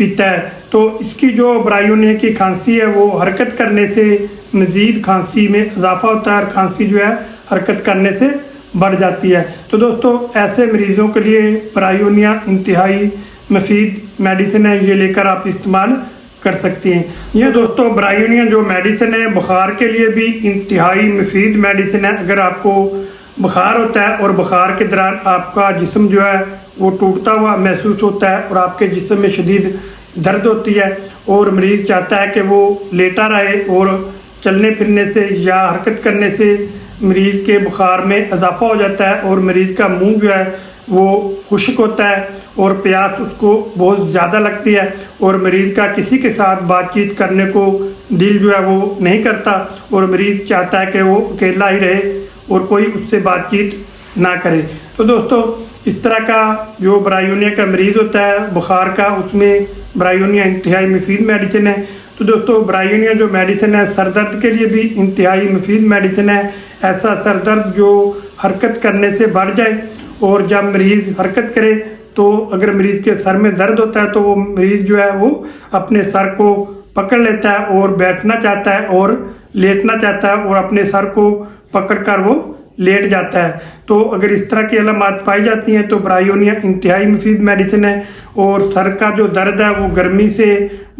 پیتا ہے تو اس کی جو برائیونیا کی کھانسی ہے وہ حرکت کرنے سے مزید کھانسی میں اضافہ ہوتا ہے اور کھانسی جو ہے حرکت کرنے سے بڑھ جاتی ہے۔ تو دوستو ایسے مریضوں کے لیے برائیونیا انتہائی مفید میڈیسن ہے، یہ لے کر آپ استعمال کر سکتے ہیں۔ یہ دوستو برائیونیا جو میڈیسن ہے بخار کے لیے بھی انتہائی مفید میڈیسن ہے۔ اگر آپ کو بخار ہوتا ہے اور بخار کے دوران آپ کا جسم جو ہے وہ ٹوٹتا ہوا محسوس ہوتا ہے اور آپ کے جسم میں شدید درد ہوتی ہے اور مریض چاہتا ہے کہ وہ لیٹا رہے اور چلنے پھرنے سے یا حرکت کرنے سے مریض کے بخار میں اضافہ ہو جاتا ہے اور مریض کا منہ جو ہے وہ خشک ہوتا ہے اور پیاس اس کو بہت زیادہ لگتی ہے اور مریض کا کسی کے ساتھ بات چیت کرنے کو دل جو ہے وہ نہیں کرتا اور مریض چاہتا ہے کہ وہ اکیلا ہی رہے اور کوئی اس سے بات چیت نہ کرے۔ تو دوستو اس طرح کا جو برائیونیا کا مریض ہوتا ہے بخار کا، اس میں برائیونیا انتہائی مفید میڈیسن ہے۔ تو دوستو برائیونیا جو میڈیسن ہے سر درد کے لیے بھی انتہائی مفید میڈیسن ہے۔ ایسا سر درد جو حرکت کرنے سے بڑھ جائے اور جب مریض حرکت کرے تو اگر مریض کے سر میں درد ہوتا ہے تو وہ مریض جو ہے وہ اپنے سر کو پکڑ لیتا ہے اور بیٹھنا چاہتا ہے اور لیٹنا چاہتا ہے اور اپنے سر کو پکڑ کر وہ لیٹ جاتا ہے۔ تو اگر اس طرح کی علامات پائی جاتی ہیں تو برائیونیا انتہائی مفید میڈیسن ہے۔ اور سر کا جو درد ہے وہ گرمی سے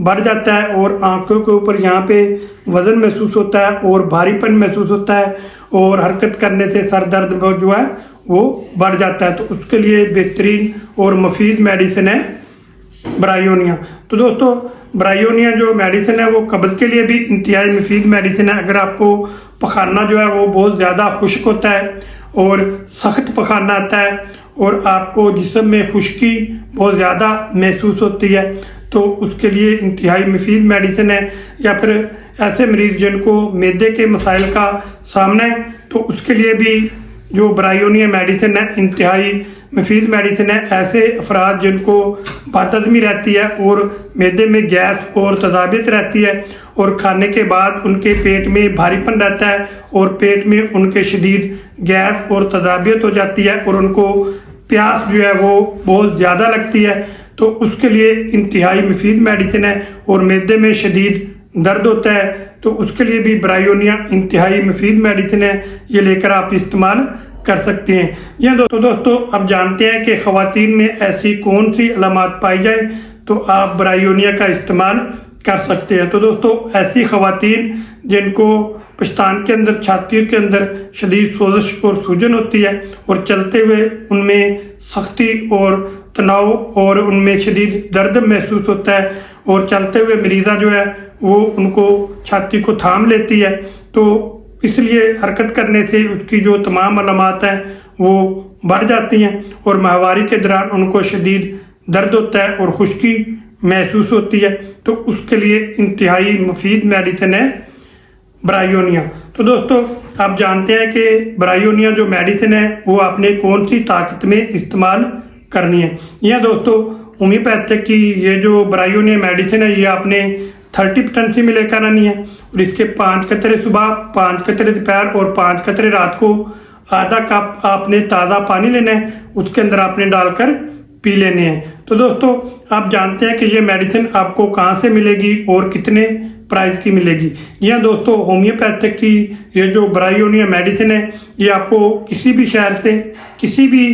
بڑھ جاتا ہے اور آنکھوں کے اوپر یہاں پہ وزن محسوس ہوتا ہے اور بھاری پن محسوس ہوتا ہے اور حرکت کرنے سے سر درد جو ہے وہ بڑھ جاتا ہے، تو اس کے لیے بہترین اور مفید میڈیسن ہے برائیونیا۔ تو دوستو برائیونیا جو میڈیسن ہے وہ قبض کے لیے بھی انتہائی مفید میڈیسن ہے۔ اگر آپ کو پخانہ جو ہے وہ بہت زیادہ خشک ہوتا ہے اور سخت پخانہ آتا ہے اور آپ کو جسم میں خشکی بہت زیادہ محسوس ہوتی ہے تو اس کے لیے انتہائی مفید میڈیسن ہے۔ یا پھر ایسے مریض جن کو معدے کے مسائل کا سامنا ہے تو اس کے لیے بھی جو برائیونیا میڈیسن ہے انتہائی مفید میڈیسن ہے۔ ایسے افراد جن کو بد ہضمی رہتی ہے اور معدے میں گیس اور تذابیت رہتی ہے اور کھانے کے بعد ان کے پیٹ میں بھاری پن رہتا ہے اور پیٹ میں ان کے شدید گیس اور تذابیت ہو جاتی ہے اور ان کو پیاس جو ہے وہ بہت زیادہ لگتی ہے تو اس کے لیے انتہائی مفید میڈیسن ہے۔ اور معدے میں شدید درد ہوتا ہے تو اس کے لیے بھی برائیونیا انتہائی مفید میڈیسن ہے، یہ لے کر آپ استعمال کر سکتے ہیں۔ یہ دوستو اب جانتے ہیں کہ خواتین میں ایسی کون سی علامات پائی جائیں تو آپ برائیونیا کا استعمال کر سکتے ہیں۔ تو دوستو ایسی خواتین جن کو پشتان کے اندر چھاتی کے اندر شدید سوزش اور سوجن ہوتی ہے اور چلتے ہوئے ان میں سختی اور تناؤ اور ان میں شدید درد محسوس ہوتا ہے اور چلتے ہوئے مریضہ جو ہے وہ ان کو چھاتی کو تھام لیتی ہے تو اس لیے حرکت کرنے سے اس کی جو تمام علامات ہیں وہ بڑھ جاتی ہیں اور ماہواری کے دوران ان کو شدید درد ہوتا ہے اور خشکی محسوس ہوتی ہے تو اس کے لیے انتہائی مفید میڈیسن ہے برائیونیا۔ تو دوستو آپ جانتے ہیں کہ برائیونیا جو میڈیسن ہے وہ آپ نے کون سی طاقت میں استعمال کرنی ہے۔ یہ دوستو ہومیوپیتھک کی یہ جو برائیونیا میڈیسن ہے یہ آپ نے 30 پوٹنسی میں لے کر آنی ہے اور اس کے 5 قطرے صبح، 5 قطرے دوپہر اور 5 قطرے رات کو آدھا کپ آپ نے تازہ پانی لینا ہے، اس کے اندر آپ نے ڈال کر پی لینے ہیں۔ تو دوستو آپ جانتے ہیں کہ یہ میڈیسن آپ کو کہاں سے ملے گی اور کتنے پرائز کی ملے گی۔ یہ دوستو ہومیوپیتھک کی یہ جو برائیونیا میڈیسن ہے یہ آپ کو کسی بھی شہر سے، کسی بھی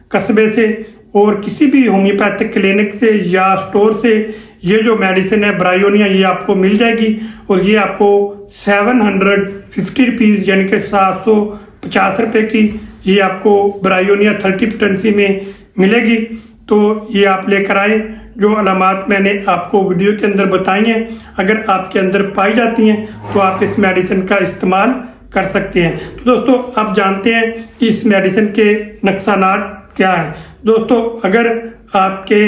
قصبے سے اور کسی بھی ہومیوپیتھک کلینک سے یا سٹور سے یہ جو میڈیسن ہے برائیونیا یہ آپ کو مل جائے گی اور یہ آپ کو 750 روپیز یعنی کہ 750 روپے کی یہ آپ کو برائیونیا 30 پوٹنسی میں ملے گی۔ تو یہ آپ لے کر آئیں، جو علامات میں نے آپ کو ویڈیو کے اندر بتائی ہیں اگر آپ کے اندر پائی جاتی ہیں تو آپ اس میڈیسن کا استعمال کر سکتے ہیں۔ تو دوستو آپ جانتے ہیں کہ اس میڈیسن کے نقصانات کیا ہیں۔ دوستو اگر آپ کے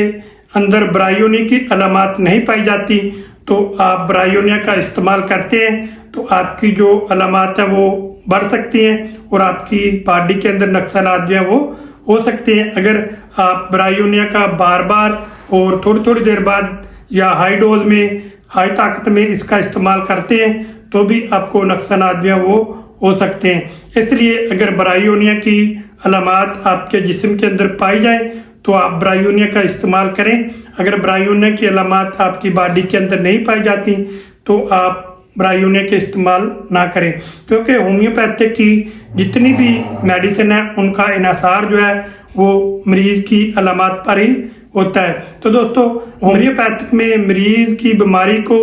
اندر برائیونیا کی علامات نہیں پائی جاتی تو آپ برائیونیا کا استعمال کرتے ہیں تو آپ کی جو علامات ہیں وہ بڑھ سکتی ہیں اور آپ کی باڈی کے اندر نقصانات جو ہیں وہ ہو سکتے ہیں۔ اگر آپ برائیونیا کا بار بار اور تھوڑی تھوڑی دیر بعد یا ہائی ڈوز میں، ہائی طاقت میں اس کا استعمال کرتے ہیں تو بھی آپ کو نقصانات جو ہیں وہ ہو سکتے ہیں۔ اس لیے اگر برائیونیا کی علامات آپ کے جسم کے اندر پائی جائیں تو آپ برائیونیا کا استعمال کریں۔ اگر برائیونیا کی علامات آپ کی باڈی کے اندر نہیں پائی جاتی تو آپ برائیونیا کے استعمال نہ کریں، کیونکہ ہومیوپیتھک کی جتنی بھی میڈیسن ہے ان کا انحصار جو ہے وہ مریض کی علامات پر ہی ہوتا ہے۔ تو دوستو ہومیوپیتھک میں مریض کی بیماری کو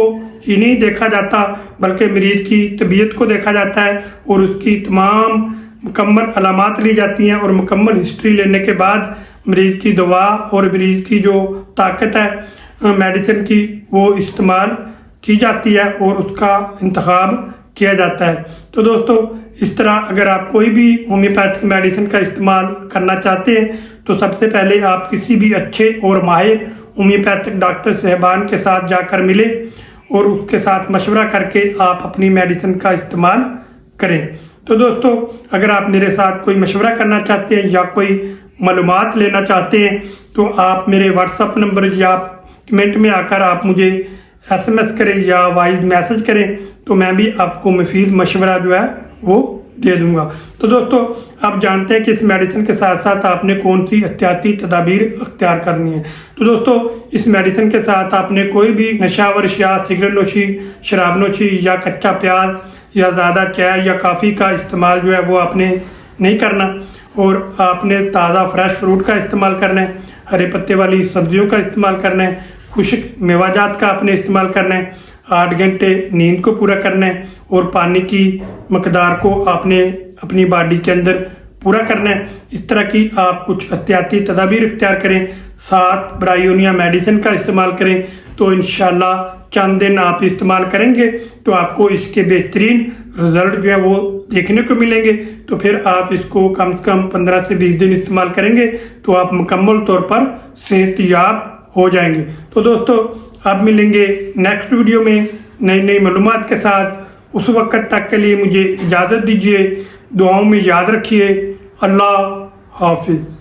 ہی نہیں دیکھا جاتا بلکہ مریض کی طبیعت کو دیکھا جاتا ہے اور اس کی تمام مکمل علامات لی جاتی ہیں اور مکمل ہسٹری لینے کے بعد مریض کی دوا اور مریض کی جو طاقت ہے میڈیسن کی وہ استعمال کی جاتی ہے اور اس کا انتخاب کیا جاتا ہے۔ تو دوستو اس طرح اگر آپ کوئی بھی ہومیوپیتھک میڈیسن کا استعمال کرنا چاہتے ہیں تو سب سے پہلے آپ کسی بھی اچھے اور ماہر ہومیوپیتھک ڈاکٹر صاحبان کے ساتھ جا کر ملیں اور اس کے ساتھ مشورہ کر کے آپ اپنی میڈیسن کا استعمال کریں۔ تو دوستو اگر آپ میرے ساتھ کوئی مشورہ کرنا چاہتے ہیں یا کوئی معلومات لینا چاہتے ہیں تو آپ میرے واٹس ایپ نمبر یا کمنٹ میں آ کر آپ مجھے SMS کریں یا وائس میسج کریں تو میں بھی آپ کو مفید مشورہ جو ہے وہ دے دوں گا۔ تو دوستو آپ جانتے ہیں کہ اس میڈیسن کے ساتھ ساتھ آپ نے کون سی احتیاطی تدابیر اختیار کرنی ہے۔ تو دوستو اس میڈیسن کے ساتھ آپ نے کوئی بھی نشہ ور اشیاء، سگریٹ نوشی، شراب نوشی یا کچا پیاز یا زیادہ چائے یا کافی کا استعمال جو ہے وہ آپ نے نہیں کرنا، اور آپ نے تازہ فریش فروٹ کا استعمال کرنا ہے، ہرے پتے والی سبزیوں کا استعمال کرنا ہے، خشک میوہ جات کا آپ نے استعمال کرنا ہے، 8 گھنٹے نیند کو پورا کرنا ہے اور پانی کی مقدار کو آپ نے اپنی باڈی کے اندر پورا کرنا ہے۔ اس طرح کی آپ کچھ احتیاطی تدابیر اختیار کریں، ساتھ برائیونیا میڈیسن کا استعمال کریں تو انشاءاللہ چند دن آپ استعمال کریں گے تو آپ کو اس کے بہترین رزلٹ جو ہے وہ دیکھنے کو ملیں گے۔ تو پھر آپ اس کو کم سے کم 15 سے 20 دن استعمال کریں گے تو آپ مکمل طور پر صحت یاب ہو جائیں گے۔ تو دوستو اب ملیں گے نیکسٹ ویڈیو میں نئی نئی معلومات کے ساتھ۔ اس وقت تک کے لیے مجھے اجازت دیجیے، دعاؤں میں یاد رکھیے۔ اللہ حافظ۔